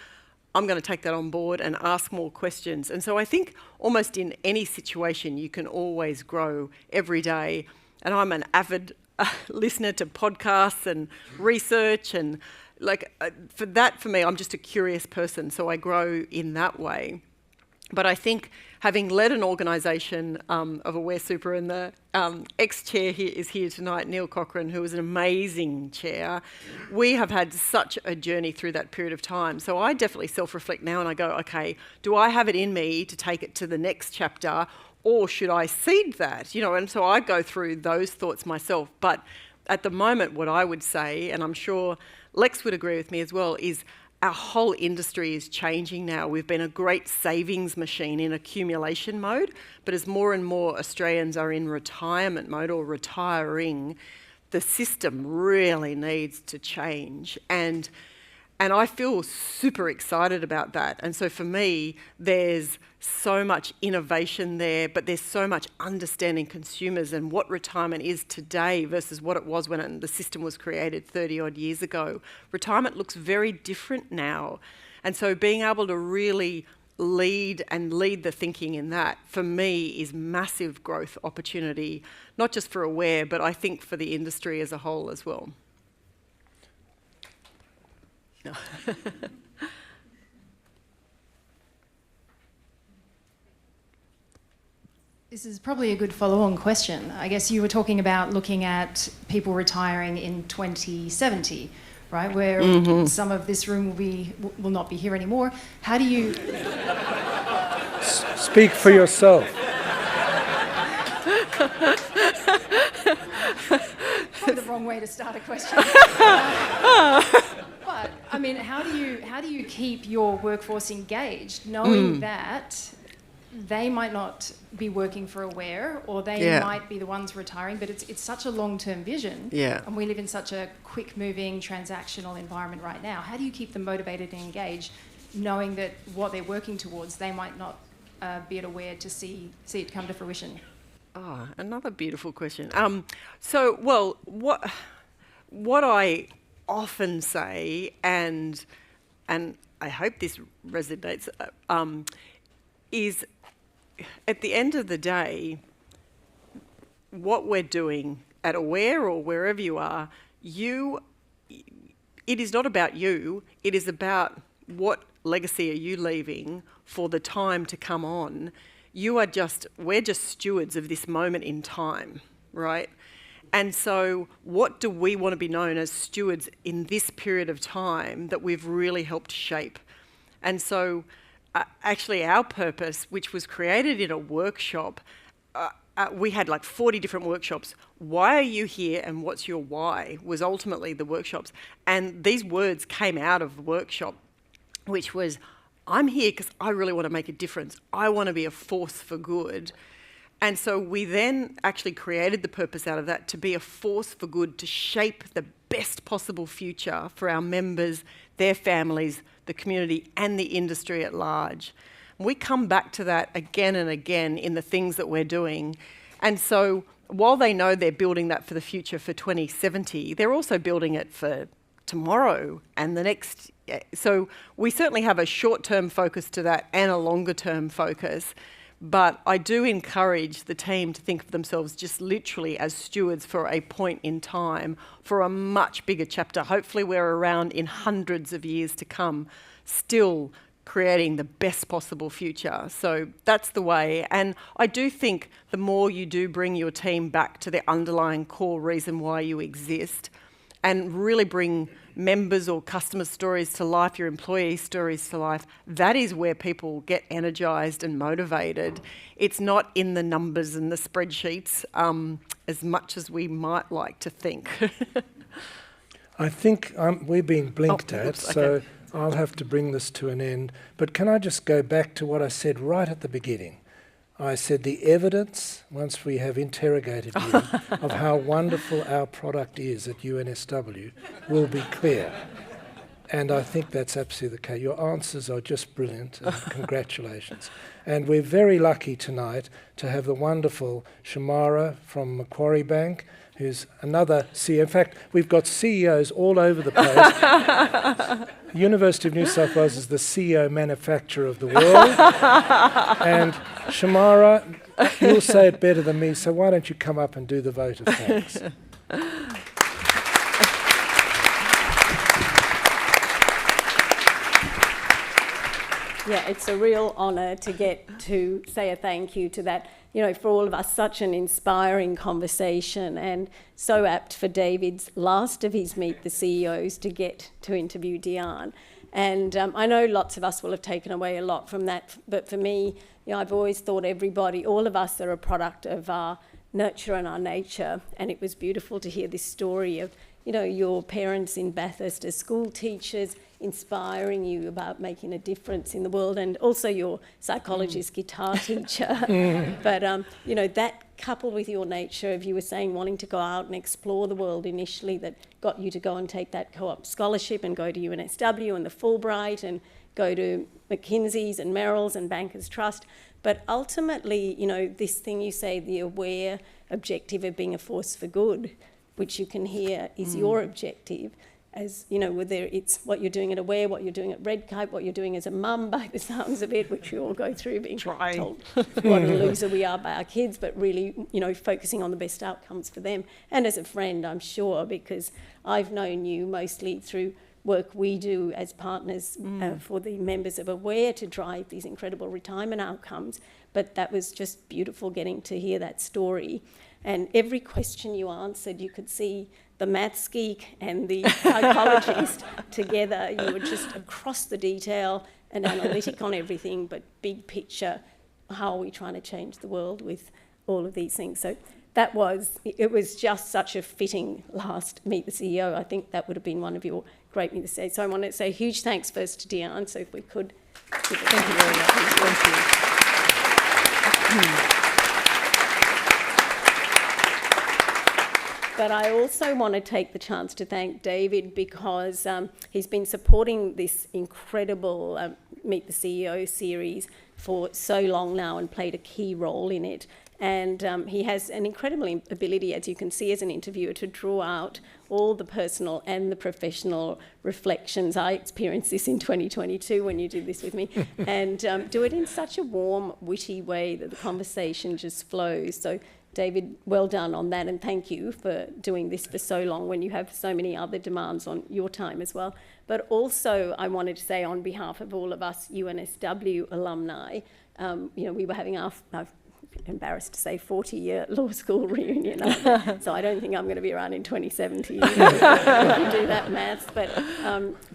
I'm going to take that on board and ask more questions. And so I think almost in any situation, you can always grow every day. And I'm an avid listener to podcasts and research, and for me, I'm just a curious person, so I grow in that way. But I think having led an organisation of Aware Super, and the ex-chair here is here tonight, Neil Cochrane, who was an amazing chair, we have had such a journey through that period of time. So I definitely self-reflect now and I go, okay, do I have it in me to take it to the next chapter, or should I cede that? You know, and so I go through those thoughts myself. But at the moment, what I would say, and I'm sure Lex would agree with me as well, is our whole industry is changing now. We've been a great savings machine in accumulation mode, but as more and more Australians are in retirement mode or retiring, the system really needs to change. And I feel super excited about that. And so for me, there's so much innovation there, but there's so much understanding consumers and what retirement is today versus what it was when the system was created 30 odd years ago. Retirement looks very different now. And so being able to really lead the thinking in that, for me, is massive growth opportunity, not just for Aware, but I think for the industry as a whole as well. No. This is probably a good follow-on question. I guess you were talking about looking at people retiring in 2070, right? Where some of this room will not be here anymore. How do you Speak for yourself. Probably the wrong way to start a question. But I mean, how do you keep your workforce engaged, knowing that they might not be working for Aware, or they might be the ones retiring, but it's such a long-term vision. Yeah. And we live in such a quick-moving, transactional environment right now. How do you keep them motivated and engaged, knowing that what they're working towards, they might not be at Aware to see it come to fruition? Oh, another beautiful question. What I often say, and I hope this resonates, is at the end of the day, what we're doing at Aware or wherever you are, it is not about you, it is about what legacy are you leaving for the time to come on. We're just stewards of this moment in time, right? And so what do we want to be known as stewards in this period of time that we've really helped shape? And so actually our purpose, which was created in a workshop, we had like 40 different workshops. Why are you here and what's your why was ultimately the workshops. And these words came out of the workshop, which was, I'm here because I really want to make a difference. I want to be a force for good. And so we then actually created the purpose out of that to be a force for good, to shape the best possible future for our members, their families, the community and the industry at large. We come back to that again and again in the things that we're doing. And so while they know they're building that for the future for 2070, they're also building it for tomorrow and the next. So we certainly have a short-term focus to that and a longer-term focus. But I do encourage the team to think of themselves just literally as stewards for a point in time, for a much bigger chapter. Hopefully we're around in hundreds of years to come, still creating the best possible future. So that's the way. And I do think the more you do bring your team back to the underlying core reason why you exist, and really bring members or customer stories to life, your employee stories to life, that is where people get energised and motivated. It's not in the numbers and the spreadsheets as much as we might like to think. I think we're being blinked at, oops, so okay. I'll have to bring this to an end. But can I just go back to what I said right at the beginning? I said the evidence, once we have interrogated you, of how wonderful our product is at UNSW will be clear. And I think that's absolutely the case. Your answers are just brilliant, and congratulations. And we're very lucky tonight to have the wonderful Shamara from Macquarie Bank, who's another CEO. In fact, we've got CEOs all over the place. University of New South Wales is the CEO manufacturer of the world. And Shamara, you'll say it better than me, so why don't you come up and do the vote of thanks? Yeah, it's a real honour to get to say a thank you to that, you know, for all of us, such an inspiring conversation, and so apt for David's last of his Meet the CEOs to get to interview Diane. And I know lots of us will have taken away a lot from that, but for me, you know, I've always thought everybody, all of us are a product of our nurture and our nature, and it was beautiful to hear this story of, you know, your parents in Bathurst as school teachers, inspiring you about making a difference in the world, and also your psychologist guitar teacher. But, you know, that coupled with your nature of, you were saying, wanting to go out and explore the world initially, that got you to go and take that co-op scholarship and go to UNSW and the Fulbright and go to McKinsey's and Merrill's and Bankers Trust. But ultimately, you know, this thing you say, the aware objective of being a force for good, which you can hear is your objective, as, you know, whether it's what you're doing at Aware, what you're doing at Redcape, what you're doing as a mum by the sounds of it, which we all go through, being told what a loser we are by our kids, but really, you know, focusing on the best outcomes for them. And as a friend, I'm sure, because I've known you mostly through work we do as partners for the members of Aware to drive these incredible retirement outcomes. But that was just beautiful getting to hear that story. And every question you answered, you could see the maths geek and the psychologist together. You were just across the detail and analytic on everything, but big picture, how are we trying to change the world with all of these things? So it was just such a fitting last Meet the CEO. I think that would have been one of your great Meet the CEO. So I want to say huge thanks first to Diane, so if we could. Thank you very much. Thank you. But I also want to take the chance to thank David, because he's been supporting this incredible Meet the CEO series for so long now and played a key role in it. And he has an incredible ability, as you can see as an interviewer, to draw out all the personal and the professional reflections. I experienced this in 2022 when you did this with me, and do it in such a warm, witty way that the conversation just flows. So David, well done on that, and thank you for doing this for so long when you have so many other demands on your time as well. But also, I wanted to say on behalf of all of us UNSW alumni, you know, we were having our embarrassed to say 40-year law school reunion. So I don't think I'm going to be around in 2070 if you do that maths. But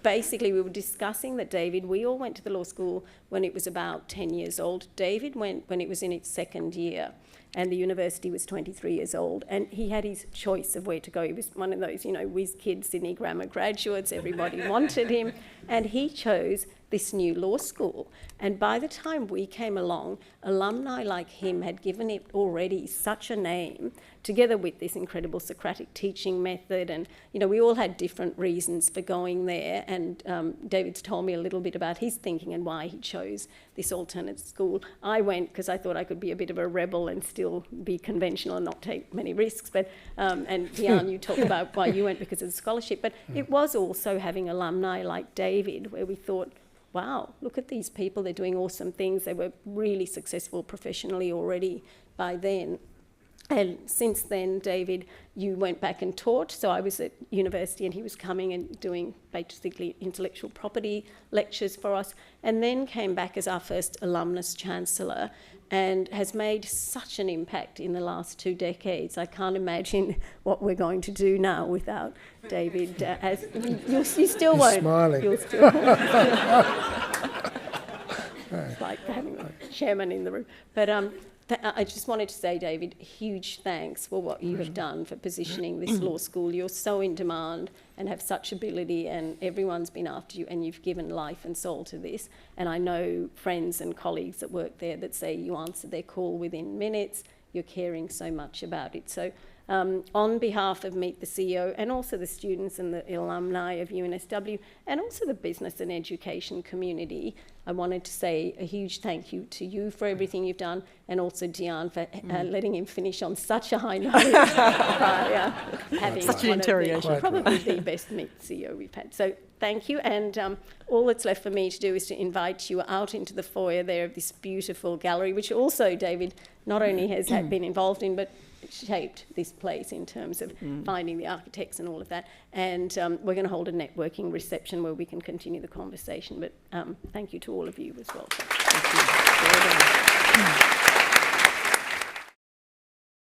basically, we were discussing that David, we all went to the law school when it was about 10 years old. David went when it was in its second year, and the university was 23 years old, and he had his choice of where to go. He was one of those, you know, whiz kid Sydney Grammar graduates. Everybody wanted him, and he chose this new law school. And by the time we came along, alumni like him had given it already such a name, together with this incredible Socratic teaching method. And, you know, we all had different reasons for going there. And David's told me a little bit about his thinking and why he chose this alternate school. I went because I thought I could be a bit of a rebel and still be conventional and not take many risks. But and Diane, you talked about why you went because of the scholarship. But it was also having alumni like David, where we thought, wow, look at these people, they're doing awesome things. They were really successful professionally already by then. And since then, David, you went back and taught. So I was at university and he was coming and doing basically intellectual property lectures for us, and then came back as our first alumnus chancellor and has made such an impact in the last 2 decades. I can't imagine what we're going to do now without David. You still won't. Smiling. You'll still It's like having a chairman in the room. But I just wanted to say, David, huge thanks for what you have done for positioning this law school. You're so in demand and have such ability, and everyone's been after you, and you've given life and soul to this. And I know friends and colleagues that work there that say you answered their call within minutes. You're caring so much about it. So on behalf of Meet the CEO and also the students and the alumni of UNSW and also the business and education community, I wanted to say a huge thank you to you for everything you've done, and also Diane for letting him finish on such a high note by having Such an one interrogation. of the, probably the best Meet the CEO we've had. So thank you, and all that's left for me to do is to invite you out into the foyer there of this beautiful gallery, which also David not only has been involved in, but shaped this place in terms of finding the architects and all of that. And we're going to hold a networking reception where we can continue the conversation. But thank you to all of you as well. Thank you.